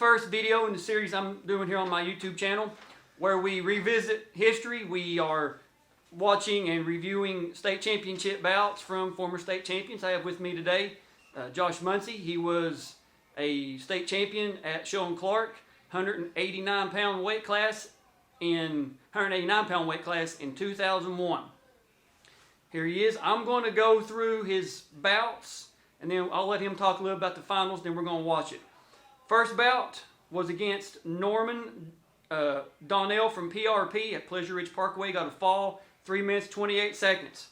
first video in the series I'm doing here on my YouTube channel where we revisit history. We are watching and reviewing state championship bouts from former state champions. I have with me today Josh Muncy. He was a state champion at Sheldon Clark, 189-pound weight class in 2001. Here he is. I'm going to go through his bouts, and then I'll let him talk a little about the finals, then we're going to watch it. First bout was against Norman Donnell from PRP at Pleasure Ridge Parkway. Got a fall, 3 minutes, 28 seconds.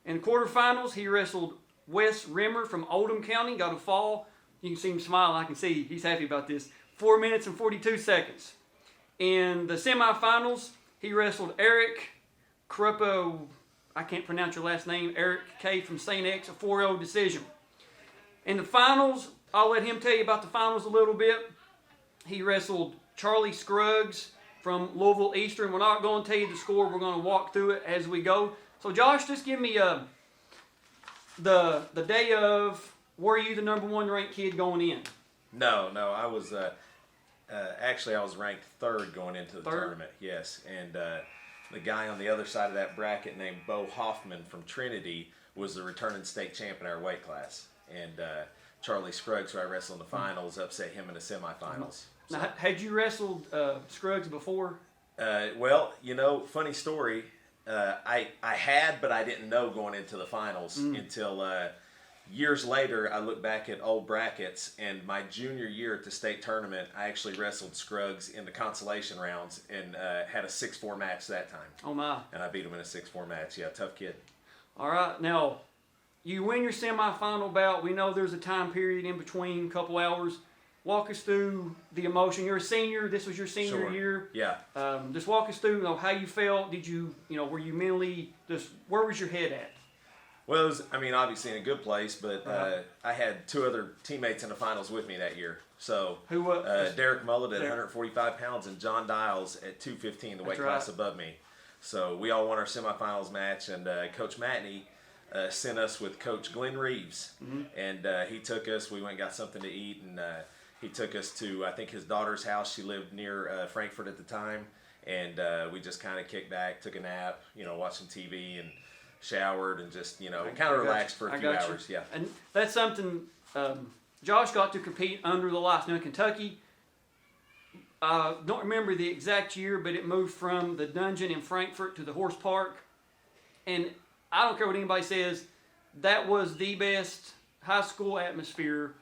In the quarterfinals, he wrestled Wes Rimmer from Oldham County. Got a fall. You can see him smile. I can see he's happy about this. 4 minutes and 42 seconds. In the semifinals, he wrestled Eric Kruppo. I can't pronounce your last name. Eric K. from St. X, a 4-0 decision. In the finals, I'll let him tell you about the finals a little bit. He wrestled Charlie Scruggs from Louisville Eastern. We're not going to tell you the score. We're going to walk through it as we go. So, Josh, just give me the day of. Were you the #1 ranked kid going in? No. I was actually I was ranked 3rd going into the tournament. Yes, and the guy on the other side of that bracket named Bo Hoffman from Trinity was the returning state champ in our weight class, and Charlie Scruggs, who I wrestled in the finals, upset him in the semifinals. So. Now, had you wrestled Scruggs before? Well, funny story. I had, but I didn't know going into the finals until years later. I look back at old brackets, and my junior year at the state tournament, I actually wrestled Scruggs in the consolation rounds and had a 6-4 match that time. Oh, my. And I beat him in a 6-4 match. Yeah, tough kid. All right. Now, you win your semifinal bout. We know there's a time period in between, a couple hours. Walk us through the emotion. You're a senior. This was your senior year. Yeah. Just walk us through how you felt. Did you, were you mentally, where was your head at? Well, it was, obviously in a good place, but I had 2 other teammates in the finals with me that year. So, who? Derek Mullet at 145 pounds and John Dials at 215, the weight class above me. So we all won our semifinals match, and Coach Matney sent us with Coach Glenn Reeves, and he took us. We went and got something to eat, and he took us to, I think, his daughter's house. She lived near Frankfort at the time, and we just kind of kicked back, took a nap, watched some TV, and showered, and just, kind of relaxed for a few hours. Yeah. And that's something Josh got to compete under the lights. Now in Kentucky, don't remember the exact year, but it moved from the dungeon in Frankfort to the horse park. And I don't care what anybody says, that was the best high school atmosphere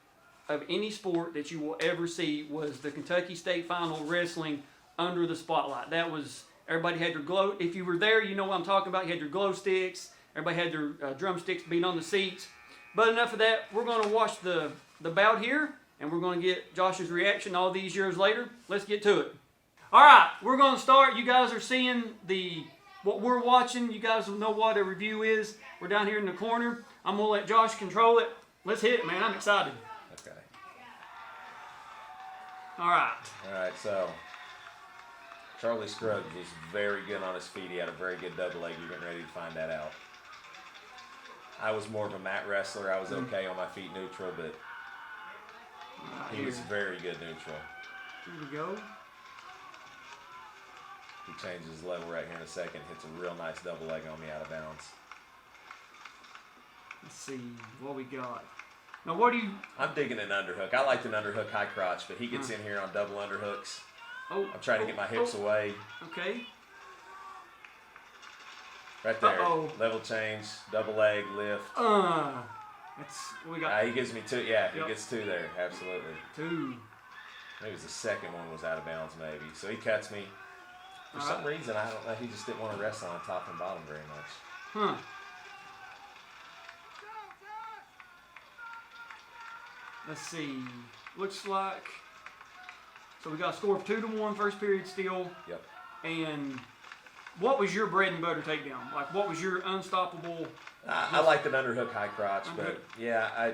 of any sport that you will ever see, was the Kentucky State Final wrestling under the spotlight. That was, everybody had their glow. If you were there, you know what I'm talking about. You had your glow sticks. Everybody had their drumsticks beat on the seats. But enough of that. We're going to watch the bout here, and we're going to get Josh's reaction all these years later. Let's get to it. All right, we're going to start. You guys are seeing what we're watching. You guys will know what a review is. We're down here in the corner. I'm going to let Josh control it. Let's hit it, man. I'm excited. Okay. All right. All right, so Charlie Scruggs was very good on his feet. He had a very good double leg. You're getting ready to find that out. I was more of a mat wrestler. I was okay on my feet neutral, but he was very good neutral. Here we go. He changes his level right here in a second. Hits a real nice double leg on me out of bounds. Let's see what we got. Now, what do you... I'm digging an underhook. I like an underhook high crotch, but he gets in here on double underhooks. I'm trying to get my hips away. Okay. Right there. Level change, double leg, lift. That's what we got. He gives me 2. Yeah, he gets 2 there. Absolutely. 2. Maybe the second one was out of bounds, maybe. So he cuts me. For some reason, I don't know. He just didn't want to wrestle on top and bottom very much. Let's see. Looks like. So we got a score of 2-1 first period still. Yep. And what was your bread and butter takedown? Like, what was your unstoppable? I liked an underhook high crotch, but yeah,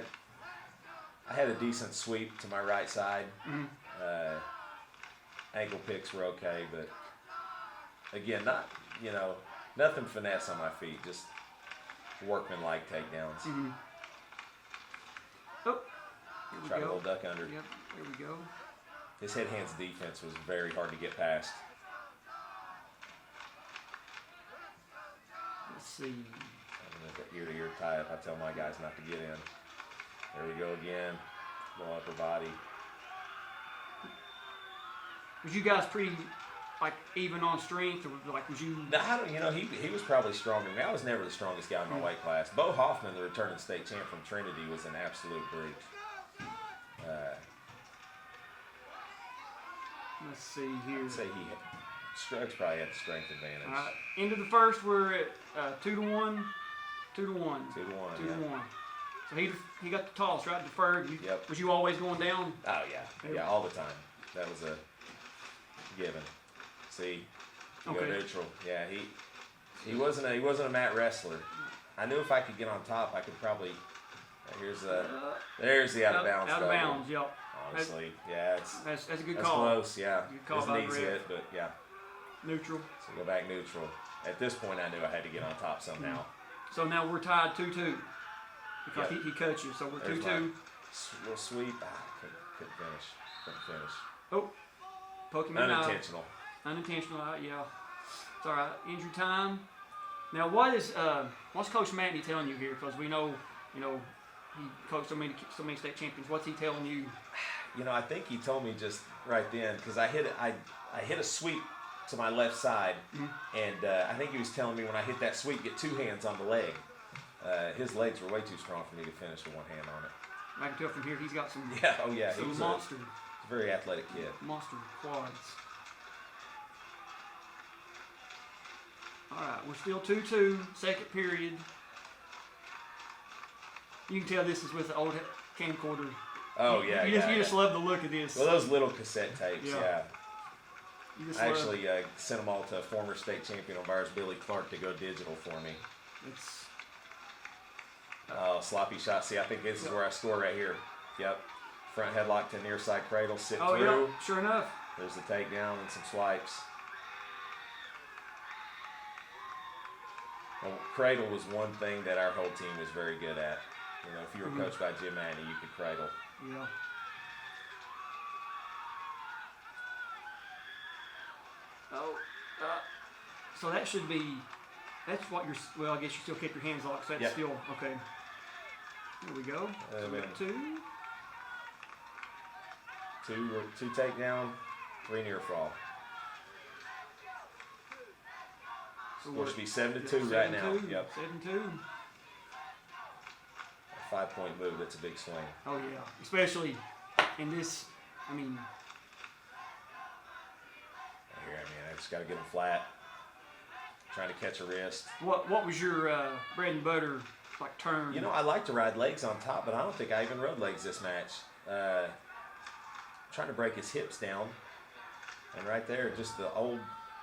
I had a decent sweep to my right side. Ankle picks were okay, but again, nothing finesse on my feet, just workman-like takedowns. Oh, Try a little duck under. Yep, there we go. His head-hands defense was very hard to get past. Let's see. I'm going to ear-to-ear tie-up. I tell my guys not to get in. There we go again. Low upper body. Was you guys pretty, like, even on strength, or like was you? No, I don't, you know, he was probably stronger than me. I was never the strongest guy in my weight class. Bo Hoffman, the returning state champ from Trinity, was an absolute brute. Let's see here. I'd say Scruggs probably had the strength advantage. All right, end of the first, we're at 2-1, 2-1, 2-1. 2-1. So he got the toss, right? Deferred. Yep. Was you always going down? Oh yeah, all the time. That was a given. See, you go neutral. Yeah, he wasn't a mat wrestler. I knew if I could get on top, I could probably. There's the out of bounds. Out of bounds. Yep. Honestly, yeah, that's a good that's call. Close, yeah. Good call his by knees the ref. hit, but yeah. Neutral. So go back neutral. At this point, I knew I had to get on top somehow. So now we're tied 2-2 because he cut you. So we're 2-2. Little sweep. Couldn't finish. Oh, poke him in the eye. Unintentional. Unintentional. Yeah. It's all right. Injury time. Now, what's Coach Matney telling you here? Because we know, he coached so many state champions. What's he telling you? You know, I think he told me just right then because I hit a sweep to my left side, and I think he was telling me when I hit that sweep, get two hands on the leg. His legs were way too strong for me to finish with one hand on it. I can tell from here he's got some. Yeah, oh yeah, some he was monster. A very athletic kid. Monster quads. All right, we're still 2-2, second period. You can tell this is with the old camcorder. Oh yeah, you just love the look of this. Well, those little cassette tapes, yeah. I actually sent them all to former state champion on bars Billy Clark to go digital for me. Sloppy shot. See, I think this is where I score right here. Yep. Front headlock to near side cradle, sit through. Yeah, sure enough. There's the takedown and some swipes. Well, cradle was one thing that our whole team was very good at. You know, if you were coached by Jim Manny, you could cradle. Yeah. So that should be, that's what you're, well, I guess you still keep your hands locked, so that's still, okay. Here we go. So we got two. Two takedown, 3 near fall. So it should be 7-2 right now. Yep. 7-2. 5-point move, that's a big swing. Oh yeah, especially in this, I mean. Here, I just got to get them flat. Trying to catch a wrist. What was your bread and butter like turn? You know, I like to ride legs on top, but I don't think I even rode legs this match. Trying to break his hips down, and right there, just the old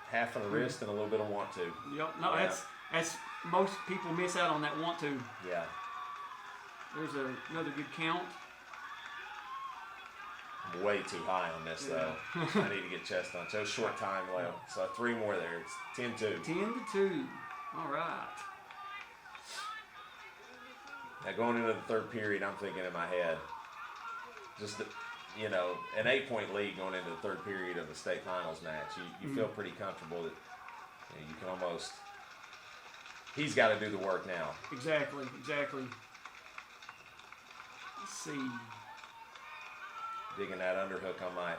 half on the wrist and a little bit of want to. Yep. No, that's most people miss out on that want to. Yeah. There's another good count. I'm way too high on this though. I need to get chest on. So short time left. So 3 more there. It's 10-2. 10-2. All right. Now going into the third period, I'm thinking in my head, just an 8-point lead going into the third period of the state finals match. You feel pretty comfortable that you can almost. He's got to do the work now. Exactly. Let's see. Digging that underhook on my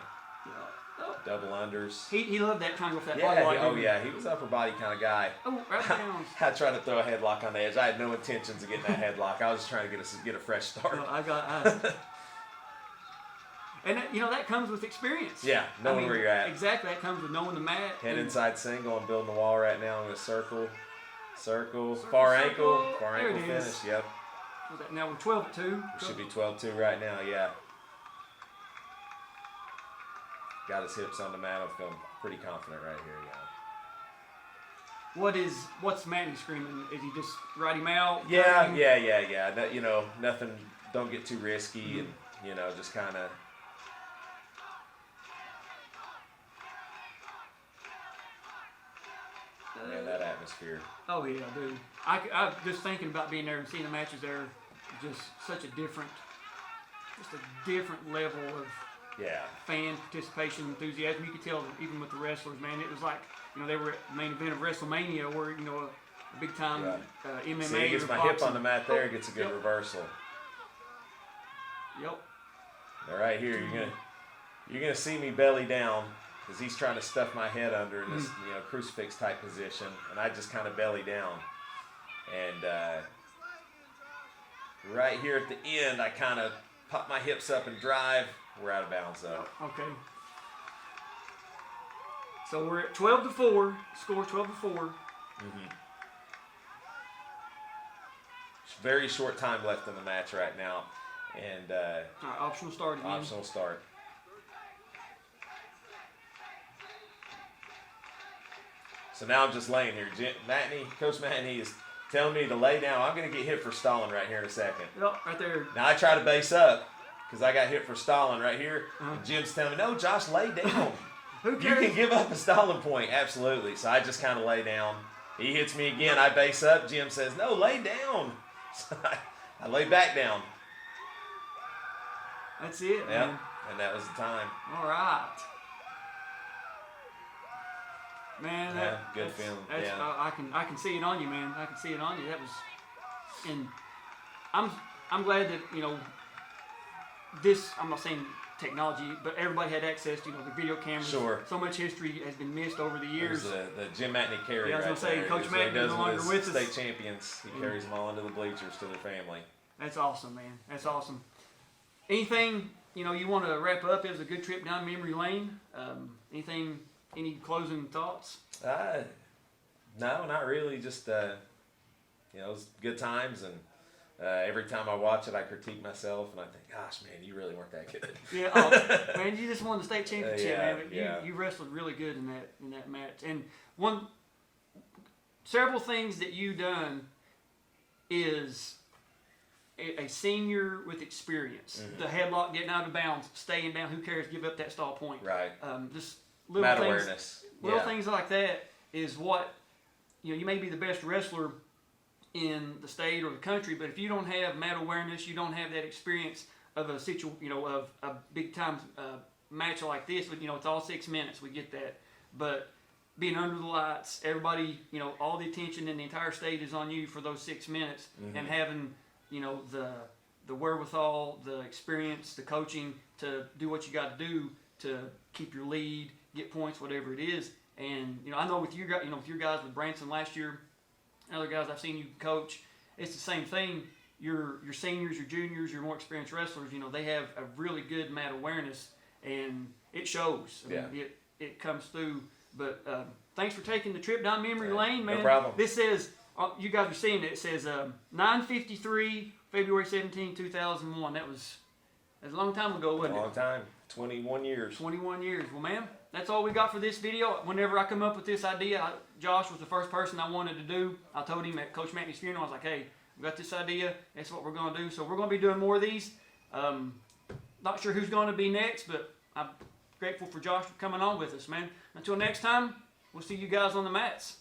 double unders. He loved that kind of that body lock. Oh yeah, he was upper body kind of guy. Oh, right down. I tried to throw a headlock on the edge. I had no intentions of getting that headlock. I was just trying to get a fresh start. And that comes with experience. Yeah, knowing where you're at. Exactly, that comes with knowing the mat. Head inside single. I'm building the wall right now. I'm going to circle, far ankle finish. Yep. Now we're 12-2. We should be 12-2 right now. Yeah. Got his hips on the mat. I'm feeling pretty confident right here. Yeah. What's Manny screaming? Is he just write him out? Yeah. No, nothing. Don't get too risky, and just kind of. Man, that atmosphere. Oh yeah, dude. I'm just thinking about being there and seeing the matches there. Just such a different level of Yeah. fan participation, enthusiasm. You could tell even with the wrestlers, man. It was like, they were at the main event of WrestleMania, where a big time MMA. See, he gets my hip on the mat there. Gets a good reversal. Yep. All right, here you're gonna see me belly down because he's trying to stuff my head under in this crucifix type position, and I just kind of belly down. And right here at the end, I kind of pop my hips up and drive. We're out of bounds though. Okay. So we're at 12-4. Score 12-4. Very short time left in the match right now, and all right, optional start again. Optional start. So now I'm just laying here. Coach Matney is telling me to lay down. I'm going to get hit for stalling right here in a second. Yep, right there. Now I try to base up because I got hit for stalling right here. And Jim's telling me, no, Josh, lay down. Who You cares? can give up a stalling point. Absolutely. So I just kind of lay down. He hits me again. I base up. Jim says, no, lay down. So I lay back down. That's it, man. And that was the time. All right. Man, Good feeling. I can see it on you, man. I can see it on you. That was, and I'm glad that this. I'm not saying technology, but everybody had access to the video cameras. Sure. So much history has been missed over the years. The Jim Matney carry. Yeah, I was right gonna say, there. Coach It's what he Matney does no longer with with his us. state champions. He carries them all into the bleachers to their family. That's awesome, man. That's awesome. Anything you want to wrap up? It was a good trip down memory lane. Any closing thoughts? No, not really. Just it was good times, and every time I watch it, I critique myself, and I think, gosh, man, you really weren't that good. Yeah, man, you just won the state championship, Yeah, man. But you wrestled really good in that match. And several things that you done is a senior with experience. The headlock, getting out of bounds, staying down. Who cares? Give up that stall point. Right. Just little Mat things. awareness. Little things like that is what you may be the best wrestler in the state or the country, but if you don't have mat awareness, you don't have that experience of a of a big time match like this. It's all 6 minutes. We get that, but being under the lights, everybody, all the attention in the entire state is on you for those 6 minutes, and having the wherewithal, the experience, the coaching to do what you got to do to keep your lead, get points, whatever it is. And I know with you guys, with your guys with Branson last year, and other guys I've seen you coach, it's the same thing. Your seniors, your juniors, your more experienced wrestlers, they have a really good mat awareness, and it shows. I mean, it comes through. But thanks for taking the trip down memory lane, man. No problem. This says, you guys are seeing it. It says 9:53, February 17, 2001. That was a long time ago, wasn't it? A long time. 21 years. 21 years. Well, man, that's all we got for this video. Whenever I come up with this idea, Josh was the first person I wanted to do. I told him at Coach Matney's funeral, I was like, hey, we got this idea. That's what we're going to do. So we're going to be doing more of these. Not sure who's going to be next, but I'm grateful for Josh for coming on with us, man. Until next time, we'll see you guys on the mats.